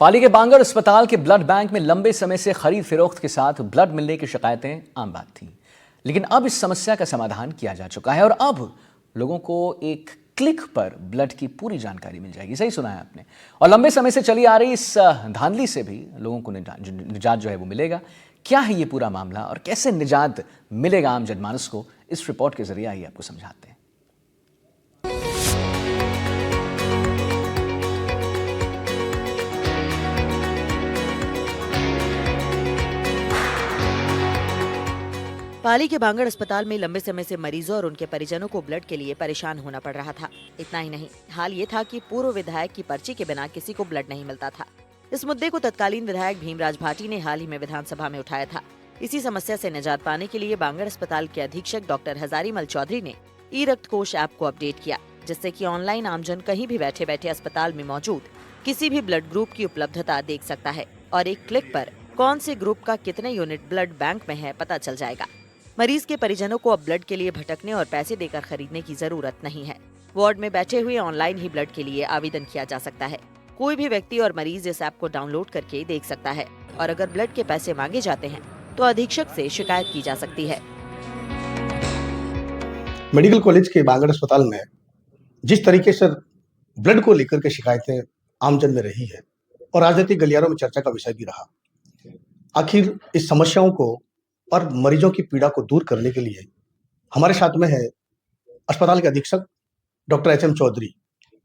पाली के बांगड़ अस्पताल के ब्लड बैंक में लंबे समय से खरीद फरोख्त के साथ ब्लड मिलने की शिकायतें आम बात थी। लेकिन अब इस समस्या का समाधान किया जा चुका है और अब लोगों को एक क्लिक पर ब्लड की पूरी जानकारी मिल जाएगी। सही सुना है आपने। और लंबे समय से चली आ रही इस धांधली से भी लोगों को निजात जो है वो मिलेगा। क्या है ये पूरा मामला और कैसे निजात मिलेगा आम जनमानस को, इस रिपोर्ट के जरिए आइए आपको समझाते हैं। पाली के बांगड़ अस्पताल में लंबे समय से मरीजों और उनके परिजनों को ब्लड के लिए परेशान होना पड़ रहा था। इतना ही नहीं, हाल ये था कि पूर्व विधायक की पर्ची के बिना किसी को ब्लड नहीं मिलता था। इस मुद्दे को तत्कालीन विधायक भीमराज भाटी ने हाल ही में विधानसभा में उठाया था। इसी समस्या से निजात पाने के लिए बांगड़ अस्पताल के अधीक्षक डॉक्टर हजारीमल चौधरी ने ई रक्त कोष ऐप को अपडेट किया, जिससे कि ऑनलाइन आमजन कहीं भी बैठे बैठे अस्पताल में मौजूद किसी भी ब्लड ग्रुप की उपलब्धता देख सकता है और एक क्लिक पर कौन से ग्रुप का कितने यूनिट ब्लड बैंक में है पता चल जाएगा। मरीज के परिजनों को अब ब्लड के लिए भटकने और पैसे देकर खरीदने की जरूरत नहीं है। वार्ड में बैठे हुए ऑनलाइन ही ब्लड के लिए आवेदन किया जा सकता है। कोई भी व्यक्ति और मरीज इस ऐप को डाउनलोड करके देख सकता है और अगर ब्लड के पैसे मांगे जाते हैं तो अधीक्षक से शिकायत की जा सकती है। मेडिकल कॉलेज के बांगड़ अस्पताल में जिस तरीके से ब्लड को लेकर के शिकायतें आमजन में रही है और राजनीतिक गलियारों में चर्चा का विषय भी रहा, आखिर इस समस्याओं को और मरीजों की पीड़ा को दूर करने के लिए हमारे साथ में है अस्पताल के अधीक्षक डॉक्टर एच एम चौधरी।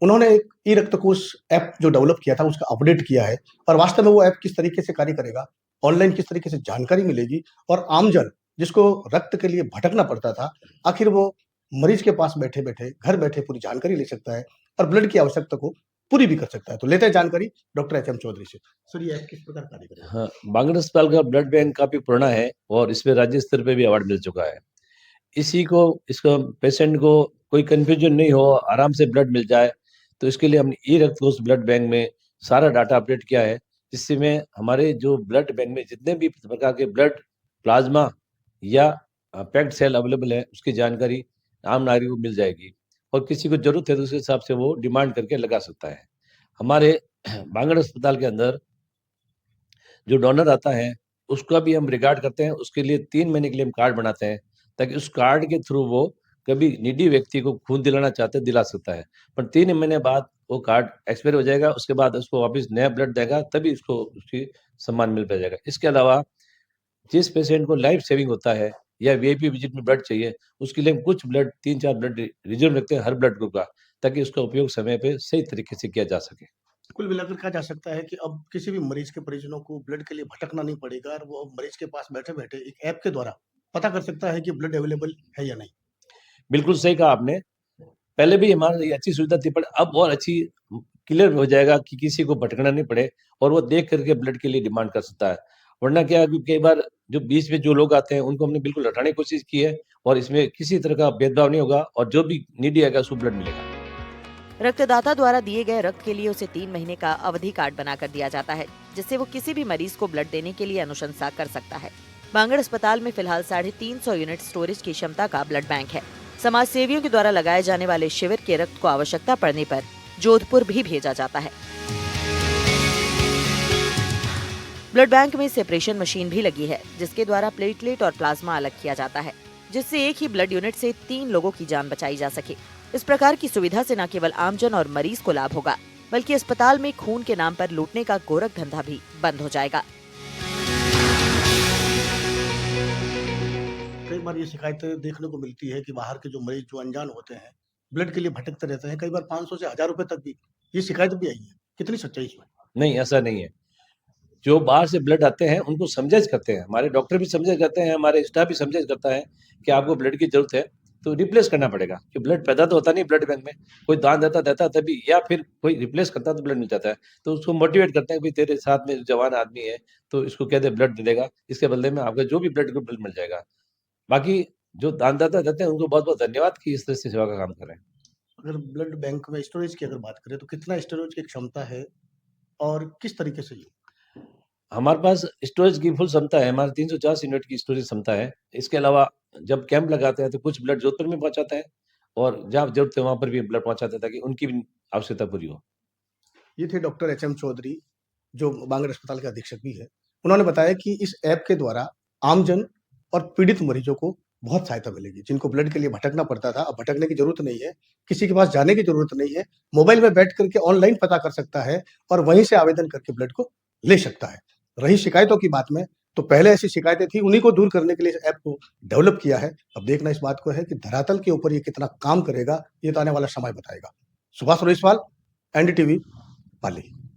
उन्होंने एक ई रक्त कोष ऐप जो डेवलप किया था उसका अपडेट किया है और वास्तव में वो ऐप किस तरीके से कार्य करेगा, ऑनलाइन किस तरीके से जानकारी मिलेगी और आमजन जिसको रक्त के लिए भटकना पड़ता था, आखिर वो मरीज के पास बैठे बैठे घर बैठे पूरी जानकारी ले सकता है और ब्लड की आवश्यकता को पूरी भी कर सकता है। तो लेते हैं जानकारी डॉक्टर एच एम चौधरी से। सर, ये ऐप किस प्रकार कार्य करेगा? हाँ, बांगड़ अस्पताल का ब्लड बैंक काफी पुराना है और इसमें राज्य स्तर पे भी अवार्ड मिल चुका है। इसको पेशेंट को कोई कंफ्यूजन नहीं हो, आराम से ब्लड मिल जाए, तो इसके लिए हमने ई रक्त कोष ब्लड बैंक में सारा डाटा अपडेट किया है, जिससे में हमारे जो ब्लड बैंक में जितने भी प्रकार के ब्लड, प्लाज्मा या पैक्ड सेल अवेलेबल है, उसकी जानकारी आम नागरिक को मिल जाएगी और किसी को जरूरत है तो उस हिसाब से वो डिमांड करके लगा सकता है। हमारे बांगड़ अस्पताल के अंदर जो डोनर आता है उसका भी हम रिगार्ड करते हैं। उसके लिए 3 महीने के लिए हम कार्ड बनाते हैं ताकि उस कार्ड के थ्रू वो कभी नीडी व्यक्ति को खून दिलाना चाहते हैं, दिला सकता है। पर 3 महीने बाद वो कार्ड एक्सपायर हो जाएगा, उसके बाद उसको वापस नया ब्लड देगा, तभी उसको उसकी सम्मान मिल जाएगा। इसके अलावा जिस पेशेंट को लाइफ सेविंग होता है या वीआईपी विजिट में ब्लड चाहिए, उसके लिए हम कुछ ब्लड 3-4 ब्लड रिजर्व रखते हैं हर ब्लड ग्रुप का, ताकि उसका उपयोग समय पे सही तरीके से किया जा सके। कुल मिलाकर कहा जा सकता है कि अब किसी भी मरीज के परिजनों को ब्लड के लिए भटकना नहीं पड़ेगा और वो अब मरीज के पास बैठे बैठे एक ऐप के द्वारा पता कर सकता है कि ब्लड अवेलेबल है या नहीं। बिल्कुल सही कहा आपने। पहले भी हमारे ये अच्छी सुविधा थी, पर अब और अच्छी क्लियर हो जाएगा कि किसी को भटकना नहीं पड़े और वो देख करके ब्लड के लिए डिमांड कर सकता है। वरना क्या है कि कई बार जो बीच में जो लोग आते हैं उनको हमने बिल्कुल हटाने की कोशिश की है और इसमें किसी तरह का भेदभाव नहीं होगा और जो भी नीडी आएगा उसको ब्लड मिलेगा। रक्तदाता द्वारा दिए गए रक्त के लिए उसे 3 महीने का अवधि कार्ड बनाकर दिया जाता है, जिससे वो किसी भी मरीज को ब्लड देने के लिए अनुशंसा कर सकता है। बांगड़ अस्पताल में फिलहाल 350 यूनिट स्टोरेज की क्षमता का ब्लड बैंक है। समाज सेवियों के द्वारा लगाए जाने वाले शिविर के रक्त को आवश्यकता पड़ने पर जोधपुर भी भेजा जाता है। ब्लड बैंक में सेपरेशन मशीन भी लगी है, जिसके द्वारा प्लेटलेट और प्लाज्मा अलग किया जाता है, जिससे एक ही ब्लड यूनिट से 3 लोगों की जान बचाई जा सके। इस प्रकार की सुविधा से न केवल आमजन और मरीज को लाभ होगा, बल्कि अस्पताल में खून के नाम पर लूटने का गोरख धंधा भी बंद हो जाएगा। कई बार ये शिकायतें देखने को मिलती है कि बाहर के जो मरीज जो अनजान होते हैं ब्लड के लिए भटकते रहते हैं, कई बार 500 से 1000 रुपए तक भी ये शिकायत भी आई है। कितनी सच्चाई इसमें? नहीं, ऐसा नहीं है। जो बाहर से ब्लड आते हैं उनको समझाइश करते हैं, हमारे डॉक्टर भी समझाइश करते हैं, हमारे स्टाफ भी समझाइश करता है कि आपको ब्लड की जरूरत है तो रिप्लेस करना पड़ेगा, कि ब्लड पैदा तो होता नहीं ब्लड बैंक में, कोई दान देता तभी, या फिर कोई रिप्लेस करता तो ब्लड मिल जाता है। तो उसको मोटिवेट करते हैं कि तेरे साथ में जवान आदमी है तो इसको कह दे ब्लड दे देगा, इसके बदले में आपका जो भी ब्लड ग्रुप मिल जाएगा। बाकी जो दानदाता देते हैं उनको बहुत बहुत धन्यवाद कि इस तरह से सेवा का काम कर रहे हैं। अगर ब्लड बैंक में स्टोरेज की अगर बात करें तो कितना स्टोरेज की क्षमता है और किस तरीके से ये? हमारे पास स्टोरेज की फुल क्षमता है, हमारे 350 यूनिट की स्टोरेज क्षमता है। इसके अलावा जब कैंप लगाते हैं तो कुछ ब्लड जोधपुर में पहुंचाते हैं और जहाँ जरूरत है वहां पर भी ब्लड पहुंचाते हैं ताकि उनकी भी आवश्यकता पूरी हो। ये थे डॉक्टर एच एम चौधरी, जो बांगड़ अस्पताल के अधीक्षक भी है, उन्होंने बताया कि इस ऐप के द्वारा आमजन और पीड़ित मरीजों को बहुत सहायता मिलेगी। जिनको ब्लड के लिए भटकना पड़ता था, अब भटकने की ज़रूरत नहीं है, किसी के पास जाने की ज़रूरत नहीं है, मोबाइल में बैठ कर के ऑनलाइन पता कर सकता है और वहीं से आवेदन करके ब्लड को ले सकता है। रही शिकायतों की बात में, तो पहले ऐसी शिकायतें थी, उन्हीं को दूर करने के लिए इस ऐप को डेवलप किया है। अब देखना इस बात को है कि धरातल के ऊपर ये कितना काम करेगा, ये तो आने वाला समय बताएगा। सुभाष रोइसवाल, एनडीटीवी, पाली।